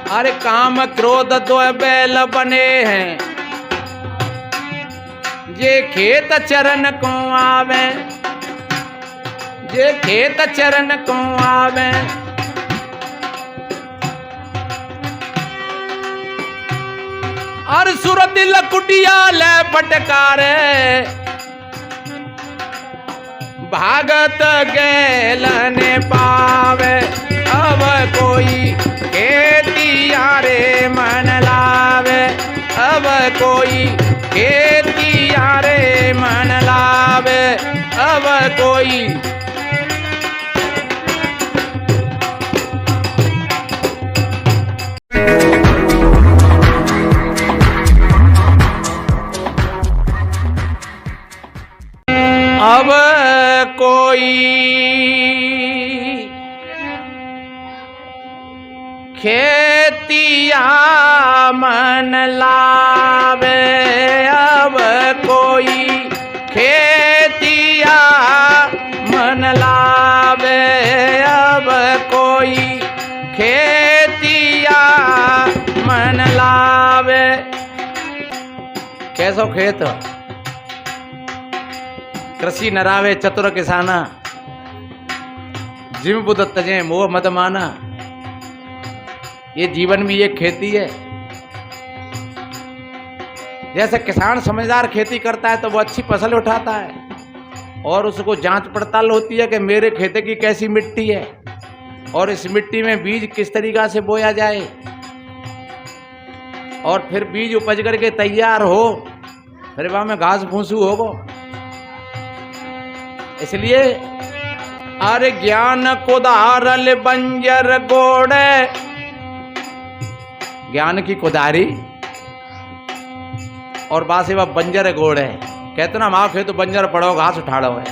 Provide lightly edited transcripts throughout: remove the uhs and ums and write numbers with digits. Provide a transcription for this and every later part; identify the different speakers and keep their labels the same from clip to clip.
Speaker 1: अरे काम क्रोध दो बैल बने हैं, ये खेत चरण को आवे, ये खेत चरण को आवे। और सुर दिल कुटिया ले पटकारे, भागत गैलन पावे। अब कोई खेतिया रे मन लावे, अब कोई खेतिया रे मन लावे, अब कोई अब कोई खेतिया मन लावे, अब कोई खेतिया मन लावे, अब कोई खेतिया मन लावे। कैसो खेत कृषि नरावे चतुर किसाना, जिम बुध तजे मोह मत माना। ये जीवन में ये खेती है। जैसे किसान समझदार खेती करता है तो वो अच्छी फसल उठाता है और उसको जांच पड़ताल होती है कि मेरे खेत की कैसी मिट्टी है और इस मिट्टी में बीज किस तरीका से बोया जाए, और फिर बीज उपज करके तैयार हो, फिर वहां में घास फूसू होगो। इसलिए अरे ज्ञान कुदारल बंजर गोड़े, ज्ञान की कुदारी और बासे वह बंजर गोड़े। कहते ना माँ खेत बंजर पड़ो घास उठाड़ो है।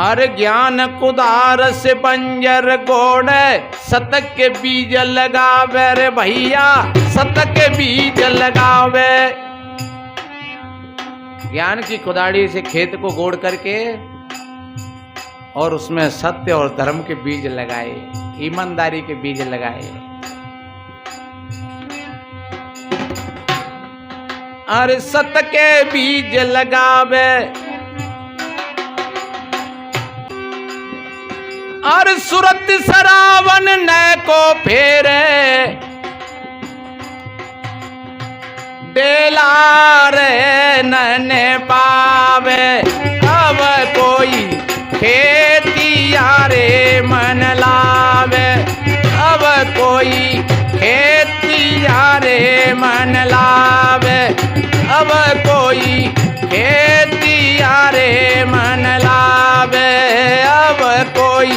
Speaker 1: अरे ज्ञान कुदार से बंजर गोड़े, सतक के बीज लगावे रे भैया, सतक के बीज लगावे। ज्ञान की कुदारी से खेत को गोड़ करके और उसमें सत्य और धर्म के बीज लगाए, ईमानदारी के बीज लगाए। अरे सत्य के बीज लगावे, अरे सुरत सरावन न को फेरे, डेला रे नने पावे। अब कोई खेतिया रे मन लावे, अब कोई खेतिया रे मन लावे, अब कोई खेतिया रे मन लावे, अब कोई।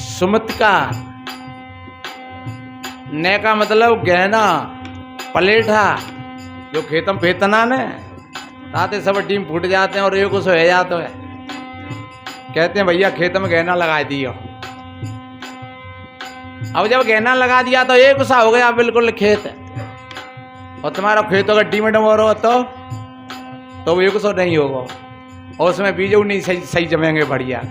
Speaker 1: सुमत का ने का मतलब गहना पलेठा, जो खेतम फेतना ने ताते सब टीम फूट जाते हैं और एक उस हो जाते है। कहते हैं भैया खेत में गहना लगा दियो। अब जब गहना लगा दिया तो एक सा हो गया बिल्कुल खेत, और तुम्हारा खेत अगर डीमेट हो रहा तो एक सौ नहीं होगा और उसमें बीज नहीं सही जमेंगे बढ़िया।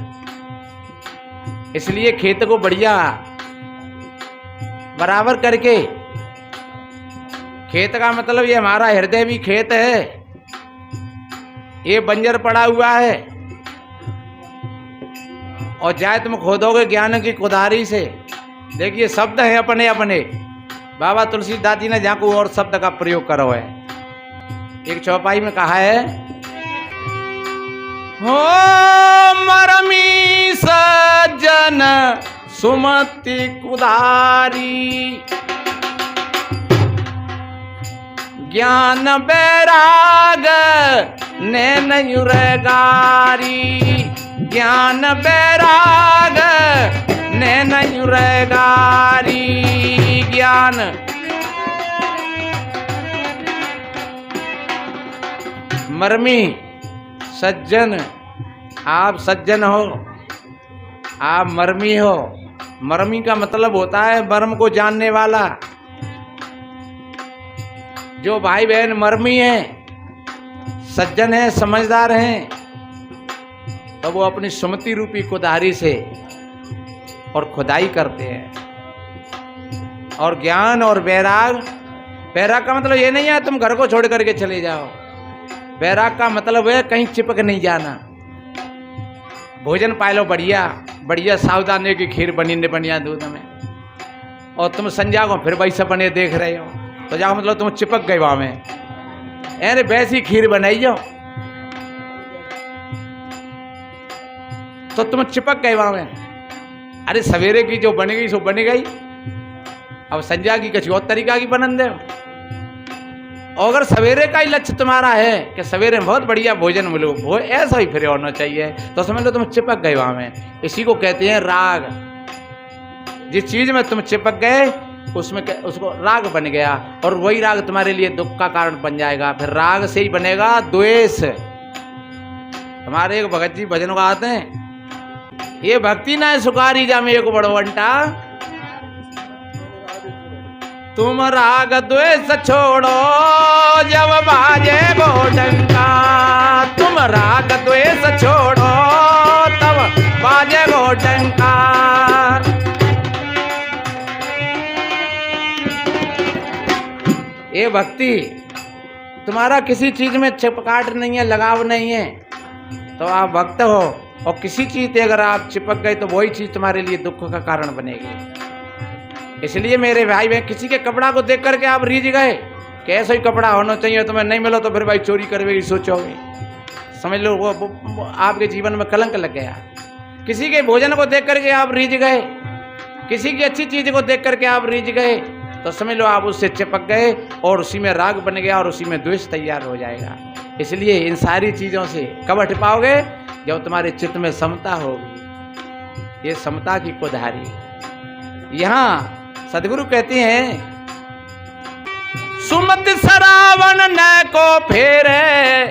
Speaker 1: इसलिए खेत को बढ़िया बराबर करके, खेत का मतलब ये हमारा हृदय भी खेत है, ये बंजर पड़ा हुआ है और जाए तुम खोदोगे ज्ञान की कुदारी से। देखिए शब्द है अपने अपने, बाबा तुलसीदास जी ने जहाँ को और शब्द का प्रयोग करो है। एक चौपाई में कहा है, हो मरमी सज्जन सुमति कुदारी, ज्ञान बैराग नैन युरगारी, ज्ञान बैराग नैन युरगारी। ज्ञान मरमी सज्जन, आप सज्जन हो, आप मरमी हो। मरमी का मतलब होता है मर्म को जानने वाला। जो भाई बहन मरमी हैं, सज्जन हैं, समझदार हैं, तो वो अपनी सुमति रूपी कुदारी से और खुदाई करते हैं। और ज्ञान और वैराग, वैराग का मतलब ये नहीं है तुम घर को छोड़ करके चले जाओ। वैराग का मतलब है कहीं चिपक नहीं जाना। भोजन पाए लो बढ़िया बढ़िया सावधानी की खीर बनी ने बढ़िया दूध में, और तुम संजा को फिर वैसे बने देख रहे हो, तो जाओ मतलब तुम चिपक गए वहां में। अरे वैसी खीर बनाई जाओ तो तुम चिपक गए वहां में। अरे सवेरे की जो बन गई सो बन गई, अब संजा की कुछ और तरीका की बनन दे। और अगर सवेरे का ही लक्ष्य तुम्हारा है कि सवेरे में बहुत बढ़िया भोजन मिलो, वो ऐसा ही फिर होना चाहिए, तो समझ लो तुम चिपक गए वहां में। इसी को कहते हैं राग। जिस चीज में तुम चिपक गए उसमें उसको राग बन गया, और वही राग तुम्हारे लिए दुख का कारण बन जाएगा। फिर राग से ही बनेगा द्वेष। हमारे एक भगत जी भजन गाते हैं, ये भक्ति ना सुकारी जा में एक बड़वंटा, तुम राग द्वेष छोड़ो जब बाजे घोटंका। तुम राग द्वेष छोड़ो तब बाजे घोटंका। ये भक्ति तुम्हारा किसी चीज में चिपकाट नहीं है, लगाव नहीं है, तो आप भक्त हो। और किसी चीज से अगर आप चिपक गए तो वही चीज तुम्हारे लिए दुख का कारण बनेगी। इसलिए मेरे भाई बहन, किसी के कपड़ा को देख करके आप रीझ गए कि ऐसा ही कपड़ा होना चाहिए, तुम्हें नहीं मिलो तो फिर भाई चोरी करवेगी सोचोगे, समझ लो वो आपके जीवन में कलंक लग गया। किसी के भोजन को देख करके आप रीझ गए, किसी की अच्छी चीज को देख करके आप रीझ गए, तो समझ लो आप उससे चिपक गए और उसी में राग बन गया और उसी में द्वेष तैयार हो जाएगा। इसलिए इन सारी चीजों से कब हट पाओगे? जब तुम्हारे चित्त में समता होगी। ये समता की कुदारी। यहां सदगुरु कहते हैं, सुमत सरावण न को फेरे,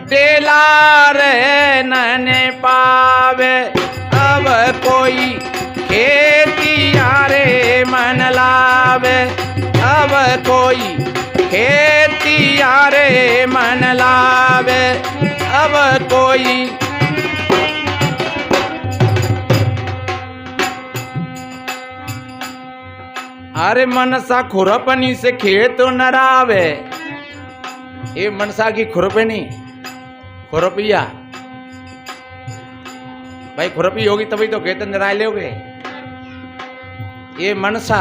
Speaker 1: डेला रे नने पावे, अब कोई खेतिया रे मन लावे, अब कोई खेतिया रे मन लावे, अब कोई। अरे मनसा खुरपनी से खेत न रावे। ये मनसा की खुरपनी, खुरपिया भाई, खुरपी होगी तभी तो खेत निराय लोगे। ये मनसा,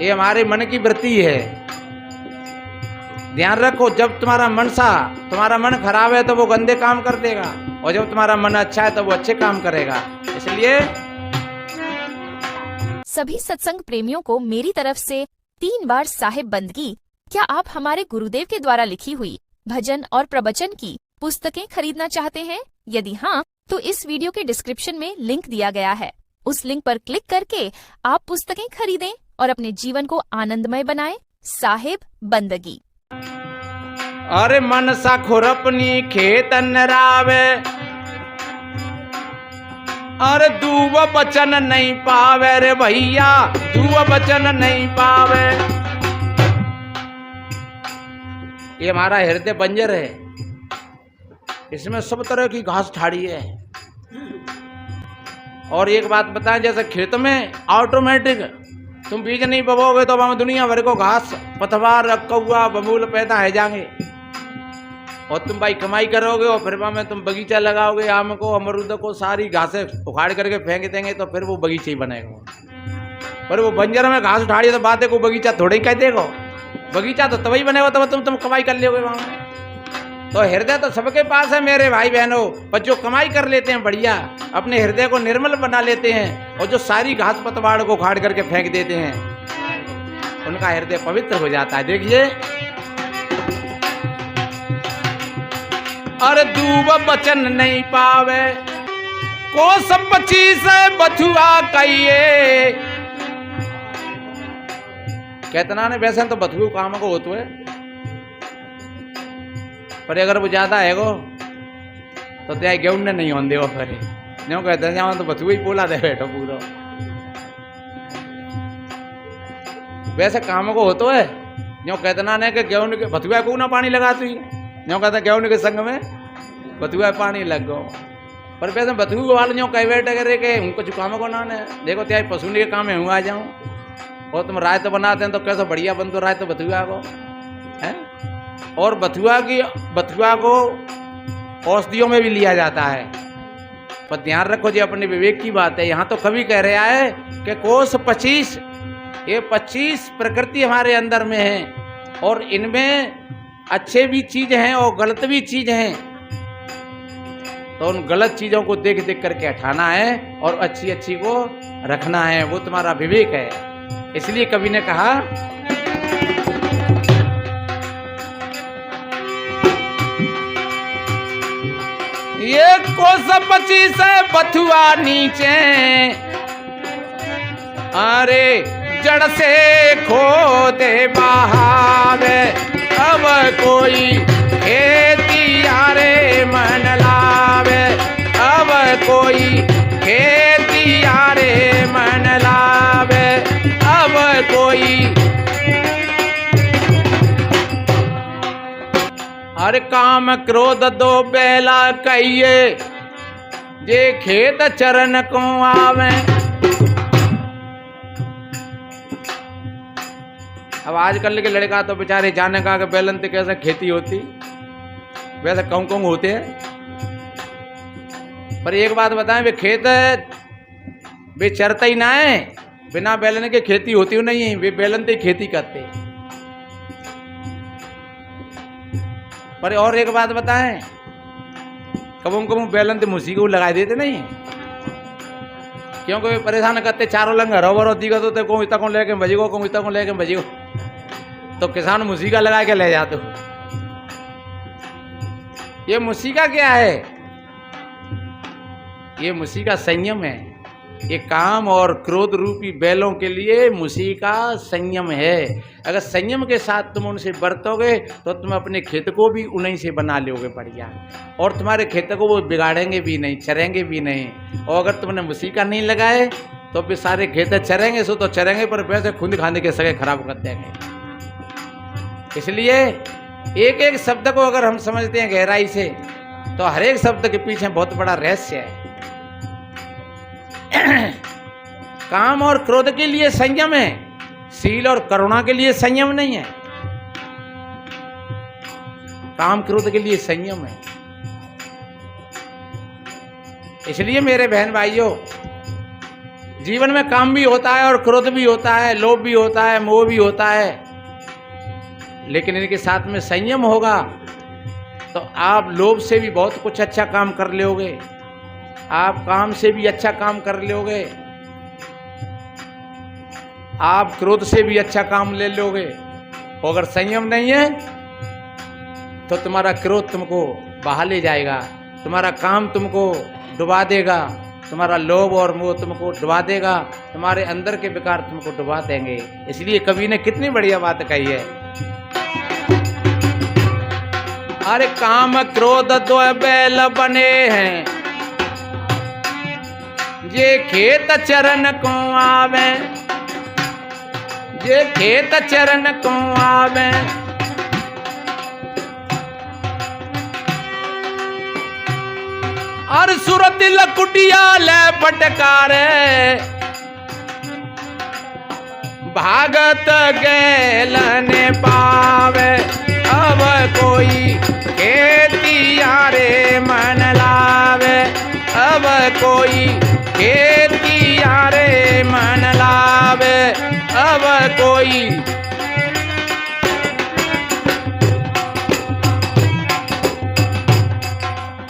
Speaker 1: ये हमारे मन की वृत्ति है। ध्यान रखो, जब तुम्हारा मनसा, तुम्हारा मन खराब है तो वो गंदे काम कर देगा, और जब तुम्हारा मन अच्छा है तो वो अच्छे काम करेगा। इसलिए
Speaker 2: सभी सत्संग प्रेमियों को मेरी तरफ से 3 बार साहिब बंदगी। क्या आप हमारे गुरुदेव के द्वारा लिखी हुई भजन और प्रवचन की पुस्तकें खरीदना चाहते हैं? यदि हाँ, तो इस वीडियो के डिस्क्रिप्शन में लिंक दिया गया है। उस लिंक पर क्लिक करके आप पुस्तकें खरीदें और अपने जीवन को आनंदमय बनाएं। साहिब बंदगी।
Speaker 1: अरे मनसा खुरपनी खेत न रावे, अरे दूब बचन नहीं पावे रे भैया, दूब बचन नहीं पावे। ये हमारा हृदय बंजर है, इसमें सब तरह की घास ठाड़ी है। और एक बात बताएं, जैसे खेत में ऑटोमेटिक तुम बीज नहीं बोओगे तो वहां दुनिया भर को घास पतवार कौआ बमूल पैदा है जाएंगे, और तुम भाई कमाई करोगे और फिर वहां में तुम बगीचा लगाओगे, आम को अमरूद को सारी घासें उखाड़ करके फेंक देंगे तो फिर वो बगीचा ही बनेगा। पर वो बंजर में घास उठाड़ी तो बात है, को बगीचा थोड़ा ही कह देगा। बगीचा तो तभी बनेगा तब तुम कमाई कर लोगे वहां में। तो हृदय तो सबके पास है मेरे भाई बहनों, पर जो कमाई कर लेते हैं बढ़िया, अपने हृदय को निर्मल बना लेते हैं, और जो सारी घास पतवाड़ को उखाड़ करके फेंक देते हैं, उनका हृदय पवित्र हो जाता है। देखिए, अरे दूब बचन नहीं पावे, को सब बची से बथुआ कहिए। कहतना ने वैसे तो बथुआ काम को होतो है, पर अगर वो ज्यादा है गो तो त्या गेहूं ने नहीं होंदे वो फिर न्यों कहते हैं जाओ तो बथुआ ही पोला दे बैठो पूरा। वैसे काम को होतो है, जो कहतना ने कि गेहूं के बथुआ को ना पानी लगा तू, जो कहता गेहूं के संग में बथुआ पानी लग गो। पर वैसे बथुआ वाले जो कह बैठे करे कि उनको चुकाम को ना ने देखो त्याग पशु के काम में हूँ आ जाऊँ, और तुम राय तो बनाते हैं तो कैसा बढ़िया बन तो राय तो बथुआ को है। और बथुआ को औषधियों में भी लिया जाता है। पर ध्यान रखो जी, अपने विवेक की बात है। यहाँ तो कवि कह रहा है कि कोष 25, ये 25 प्रकृति हमारे अंदर में है और इनमें अच्छे भी चीज हैं और गलत भी चीज हैं। तो उन गलत चीजों को देख देख करके हटाना है और अच्छी अच्छी को रखना है, वो तुम्हारा विवेक है। इसलिए कवि ने कहा ये कोस 25 है बथुआ नीचे, अरे जड़ से खोदे बहावे, अब कोई खेती यारे मन लावे, अब कोई खेती यारे मन लावे, अब कोई। हर काम क्रोध दो बेला कहिए, जे खेत चरण को आवे। अब आजकल के लड़का तो बेचारे जाने का कि बेलन से कैसे खेती होती, वैसे कौन कौन होते हैं। पर एक बात बताएं, वे खेत वे चरता ही ना है, बिना बेलन के खेती होती नहीं है, वे बेलन से खेती करते। पर और एक बात बताएं, कबूम कबूम बेलन से मुसी को लगा देते नहीं, क्योंकि वे परेशान करते चारों लंग हरो दिखा तो को इतना कौन लेके बजीगो, को इतना कौन लेके बजीगो, तो किसान मुसीका लगा के ले जाते हो। ये मुसीका क्या है? ये मुसीका संयम है। ये काम और क्रोध रूपी बैलों के लिए मुसीका संयम है। अगर संयम के साथ तुम उनसे बरतोगे तो तुम अपने खेत को भी उन्हीं से बना लोगे बढ़िया, और तुम्हारे खेत को वो बिगाड़ेंगे भी नहीं, चरेंगे भी नहीं। और अगर तुमने मुसीका नहीं लगाए तो भी सारे खेत चरेंगे, सो तो चरेंगे पर वैसे खुद खाने के सगे खराब कर देंगे। इसलिए एक एक शब्द को अगर हम समझते हैं गहराई से तो हर एक शब्द के पीछे बहुत बड़ा रहस्य है। काम और क्रोध के लिए संयम है, शील और करुणा के लिए संयम नहीं है। काम क्रोध के लिए संयम है। इसलिए मेरे बहन भाइयों, जीवन में काम भी होता है और क्रोध भी होता है, लोभ भी होता है, मोह भी होता है, लेकिन इनके साथ में संयम होगा तो आप लोभ से भी बहुत कुछ अच्छा काम कर लोगे, आप काम से भी अच्छा काम कर लोगे, आप क्रोध से भी अच्छा काम ले लोगे। और अगर संयम नहीं है तो तुम्हारा क्रोध तुमको बहा ले जाएगा, तुम्हारा काम तुमको डुबा देगा, तुम्हारा लोभ और मोह तुमको डुबा देगा, तुम्हारे अंदर के विकार तुमको डुबा देंगे। इसलिए कवि ने कितनी बढ़िया बात कही है, अरे काम क्रोध दो बैल बने हैं, ये खेत चरण को आवे, ये खेत चरण को आवे। और सूरत लकुटिया ले पटकारे, भागत गैलन पावे, अब कोई खेती यारे मन लावे, अब कोई खेती यारे मन लावे, अब कोई।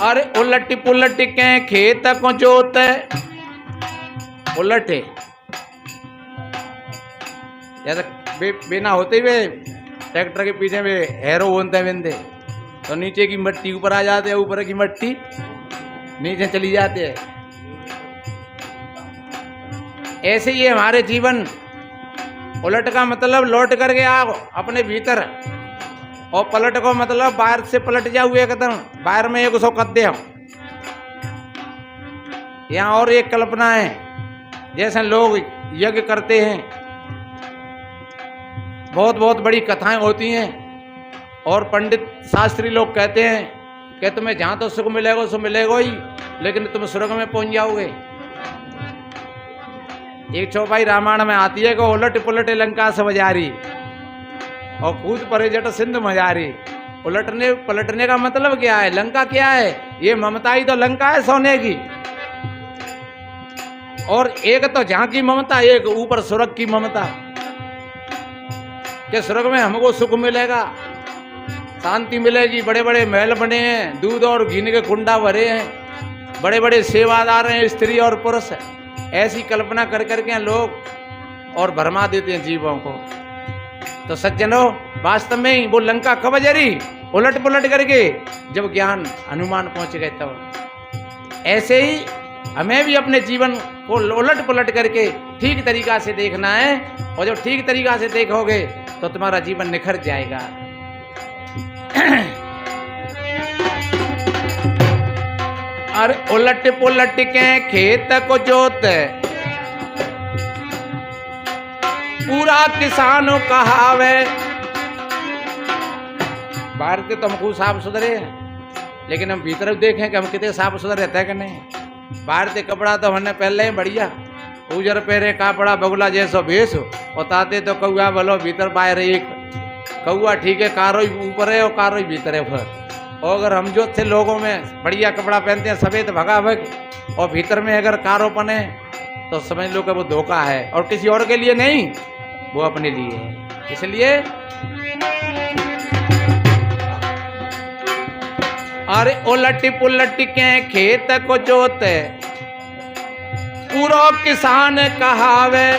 Speaker 1: अरे उलट पुलट के खेत को जोत, उलटे जैसे बिना होते हुए ट्रैक्टर के पीछे में हैरो बोनते बिंदे तो नीचे की मिट्टी ऊपर आ जाते हैं, ऊपर की मिट्टी नीचे चली जाते हैं। ऐसे ही हमारे जीवन, उलट का मतलब लौट करके आओ अपने भीतर, और पलट को मतलब बाहर से पलट जाओ एकदम, बाहर में एक सौ कद्दे हम। यहाँ और एक कल्पना है, जैसे लोग यज्ञ करते हैं बहुत बहुत बड़ी कथाएं होती हैं और पंडित शास्त्री लोग कहते हैं कि तुम्हें जहाँ तो सुख मिलेगा सो मिलेगा ही, लेकिन तुम स्वर्ग में पहुंच जाओगे। एक चौपाई रामायण में आती है कि उलट पुलट लंका से बजारी और कूद परे जट सिंध मजारी। उलटने पलटने का मतलब क्या है? लंका क्या है? ये ममता ही तो लंका है सोने की। और एक तो जहां की ममता, एक ऊपर स्वर्ग की ममता कि स्वर्ग में हमको सुख मिलेगा, शांति मिलेगी, बड़े बड़े महल बने हैं, दूध और घी के कुंडा भरे हैं, बड़े बड़े सेवादार हैं, स्त्री और पुरुष। ऐसी कल्पना कर करके लोग और भरमा देते हैं जीवों को। तो सज्जनों, वास्तव में ही वो लंका कब जरी? उलट पुलट करके, जब ज्ञान हनुमान पहुंच गए तब। ऐसे ही हमें भी अपने जीवन को उलट पुलट करके ठीक तरीका से देखना है, और जब ठीक तरीका से देखोगे तो तुम्हारा जीवन निखर जाएगा। अरे उलट पुलट के खेत को जोत, पूरा किसानों कहावे। बाहर के तो हमको साफ सुथरे हैं, लेकिन हम भीतर देखें कि हम कितने साफ सुथरे रहते हैं कि नहीं। बाहर के कपड़ा तो हमने पहले ही बढ़िया, उजर पेरे कपड़ा बगुला जैसो भेस, बताते तो कौआ बोलो भीतर बाहर एक कौआ ठीक है, कारो ही ऊपर है और कारो ही भीतर है फिर। और अगर हम जो थे लोगों में बढ़िया कपड़ा पहनते हैं सफ़ेद भगा भग, और भीतर में अगर कारो पने तो समझ लो कि वो धोखा है, और किसी और के लिए नहीं, वो अपने लिए है। इसलिए अरे उलट पुलट के खेत को जोते, पूरा किसान कहावे।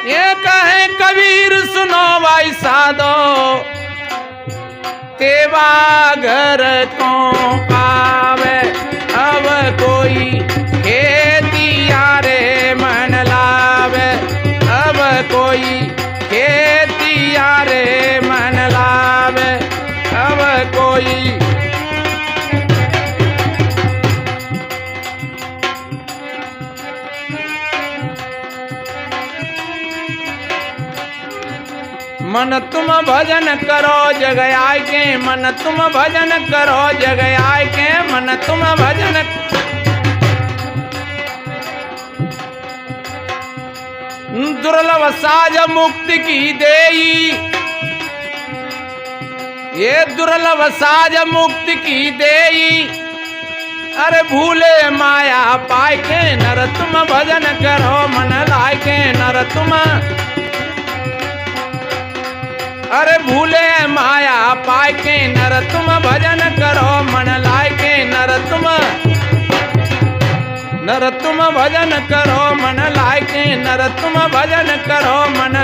Speaker 1: ये कहे कबीर सुनो भाई साधो, तेवा घर को पावे। अब कोई खेतिया रे मन लावे, अब कोई खेतिया रे मन लावे, अब कोई। मन तुम भजन करो जग आय के, मन तुम भजन करो जग आय के, मन तुम भजन। दुर्लभ साज मुक्ति की देई, ये दुर्लभ साज मुक्ति की देई। अरे भूले माया पाय के, नर तुम भजन करो मन लाय के, नर तुम। अरे भूले माया पाय के, नर तुम भजन करो मन लाय के, नर तुम। नर तुम भजन करो मन लाय के, नर तुम भजन करो मन